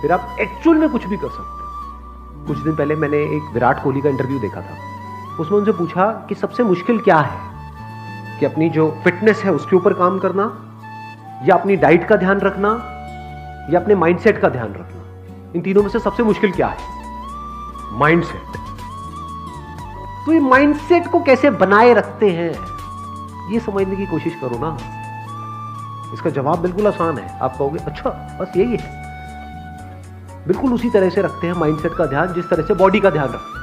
फिर आप एक्चुअल में कुछ भी कर सकते हो। कुछ दिन पहले मैंने एक विराट कोहली का इंटरव्यू देखा था। उसमें उनसे पूछा कि सबसे मुश्किल क्या है, कि अपनी जो फिटनेस है उसके ऊपर काम करना, या अपनी डाइट का ध्यान रखना, या अपने माइंडसेट का ध्यान रखना। इन तीनों में से सबसे मुश्किल क्या है? माइंडसेट। तो ये माइंडसेट को कैसे बनाए रखते हैं, ये समझने की कोशिश करो ना। इसका जवाब बिल्कुल आसान है। आप कहोगे अच्छा बस यही है। बिल्कुल उसी तरह से रखते हैं माइंडसेट का ध्यान जिस तरह से बॉडी का ध्यान रखते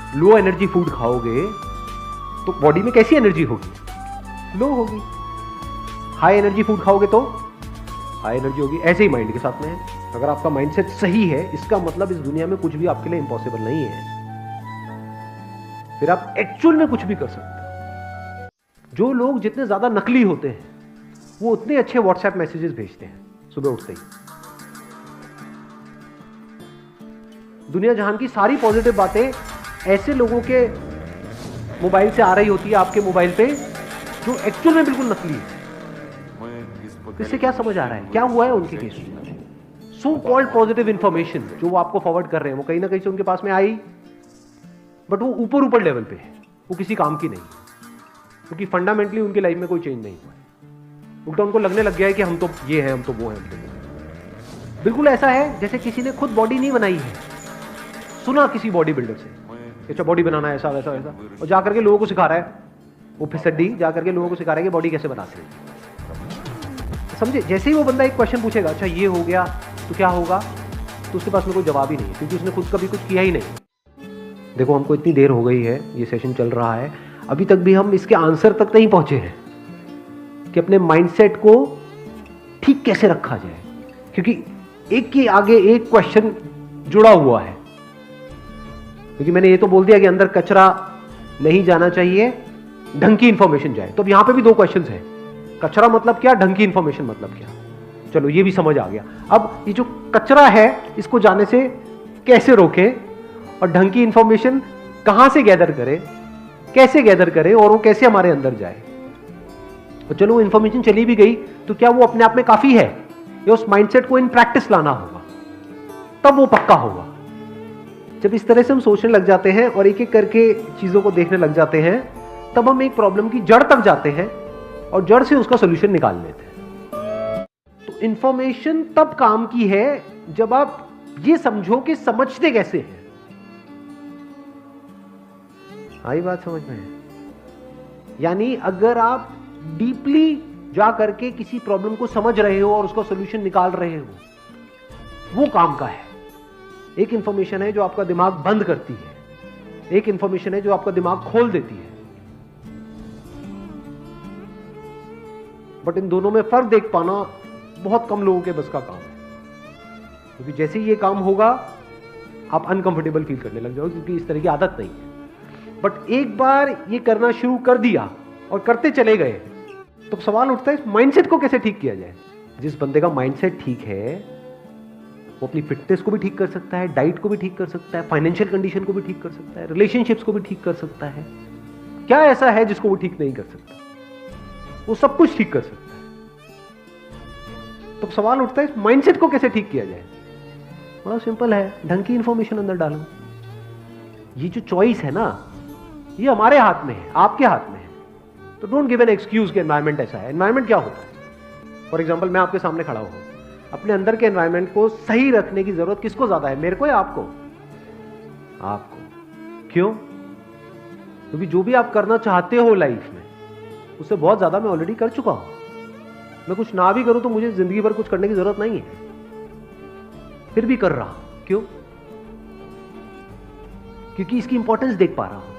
हैं। लो एनर्जी फूड खाओगे तो बॉडी में कैसी एनर्जी होगी? लो होगी। हाई एनर्जी फूड खाओगे तो हाई एनर्जी होगी। ऐसे ही माइंड के साथ में है। अगर आपका माइंडसेट सही है, इसका मतलब इस दुनिया में कुछ भी आपके लिए इंपॉसिबल नहीं है। फिर आप एक्चुअल में कुछ भी कर सकते हैं। जो लोग जितने ज्यादा नकली होते हैं वो उतने अच्छे व्हाट्सएप मैसेजेस भेजते हैं सुबह उठते ही। दुनिया जहान की सारी पॉजिटिव बातें ऐसे लोगों के मोबाइल से आ रही होती है आपके मोबाइल पे जो एक्चुअल में बिल्कुल नकली है। इससे क्या समझ आ रहा है, क्या हुआ है उनके केस में? सो कॉल्ड पॉजिटिव इंफॉर्मेशन जो वो आपको फॉरवर्ड कर रहे हैं वो कहीं ना कहीं से उनके पास में आई, बट वो ऊपर ऊपर लेवल पे है, वो किसी काम की नहीं, क्योंकि फंडामेंटली उनकी लाइफ में कोई चेंज नहीं हुआ है। उल्टा उनको लगने लग गया है कि हम तो ये हैं, हम तो वो हैं, हम तो वो हैं। बिल्कुल ऐसा है जैसे किसी ने खुद बॉडी नहीं बनाई है, सुना किसी बॉडी बिल्डर से अच्छा बॉडी बनाना है, ऐसा वैसा वैसा, और जाकर के लोगों को सिखा रहा है। वो फिसड्डी जाकर के लोगों को सिखा रहा है कि बॉडी कैसे बनाते हैं। समझे? जैसे ही वो बंदा एक क्वेश्चन पूछेगा अच्छा ये हो गया तो क्या होगा, तो उसके पास में कोई जवाब ही नहीं है, क्योंकि उसने खुद कभी कुछ किया ही नहीं। देखो हमको इतनी देर हो गई है, ये सेशन चल रहा है, अभी तक भी हम इसके आंसर तक नहीं पहुंचे हैं कि अपने माइंडसेट को ठीक कैसे रखा जाए, क्योंकि एक के आगे एक क्वेश्चन जुड़ा हुआ है। क्योंकि मैंने ये तो बोल दिया कि अंदर कचरा नहीं जाना चाहिए, ढंग की इंफॉर्मेशन जाए। तो अब यहां पे भी दो क्वेश्चंस हैं, कचरा मतलब क्या, ढंग की इंफॉर्मेशन मतलब क्या। चलो ये भी समझ आ गया। अब ये जो कचरा है इसको जाने से कैसे रोकें, और ढंग की इंफॉर्मेशन कहां से गैदर करें, कैसे गैदर करें, और वो कैसे हमारे अंदर जाए। तो चलो वो इंफॉर्मेशन चली भी गई तो क्या वो अपने आप में काफी है, या उस माइंडसेट को इन प्रैक्टिस लाना होगा, तब वो पक्का होगा। जब इस तरह से हम सोचने लग जाते हैं और एक एक करके चीजों को देखने लग जाते हैं, तब हम एक प्रॉब्लम की जड़ तक जाते हैं और जड़ से उसका सॉल्यूशन निकाल लेते हैं। तो इंफॉर्मेशन तब काम की है जब आप ये समझो कि समझते कैसे हैं। आई बात समझ में? यानी अगर आप डीपली जा करके किसी प्रॉब्लम को समझ रहे हो और उसका सॉल्यूशन निकाल रहे हो, वो काम का है। एक इंफॉर्मेशन है जो आपका दिमाग बंद करती है, एक इंफॉर्मेशन है जो आपका दिमाग खोल देती है। बट इन दोनों में फर्क देख पाना बहुत कम लोगों के बस का काम है, क्योंकि जैसे ही ये काम होगा आप अनकंफर्टेबल फील करने लग जाओगे, क्योंकि इस तरह की आदत नहीं है। बट एक बार ये करना शुरू कर दिया और करते चले गए, तो सवाल उठता है इस माइंडसेट को कैसे ठीक किया जाए। जिस बंदे का माइंडसेट ठीक है वो अपनी फिटनेस को भी ठीक कर सकता है, डाइट को भी ठीक कर सकता है, फाइनेंशियल कंडीशन को भी ठीक कर सकता है, रिलेशनशिप्स को भी ठीक कर सकता है। क्या ऐसा है जिसको वो ठीक नहीं कर सकता? वो सब कुछ ठीक कर सकता है। तो सवाल उठता है इस माइंडसेट को कैसे ठीक किया जाए। बड़ा सिंपल है, ढंग की इंफॉर्मेशन अंदर डालो। ये जो चॉइस है ना, ये हमारे हाथ में है, आपके हाथ में है। तो डोंट गिव एन एक्सक्यूज कि एनवायरमेंट ऐसा है। एनवायरमेंट क्या होता है? फॉर एग्जाम्पल मैं आपके सामने खड़ा हूं, अपने अंदर के एनवायरमेंट को सही रखने की जरूरत किसको ज्यादा है, मेरे को या आपको? आपको। क्यों? क्योंकि जो भी आप करना चाहते हो लाइफ में, उससे बहुत ज्यादा मैं ऑलरेडी कर चुका हूं। मैं कुछ ना भी करूं तो मुझे जिंदगी भर कुछ करने की जरूरत नहीं है, फिर भी कर रहा हूं। क्यों? क्योंकि इसकी इंपॉर्टेंस देख पा रहा हूं।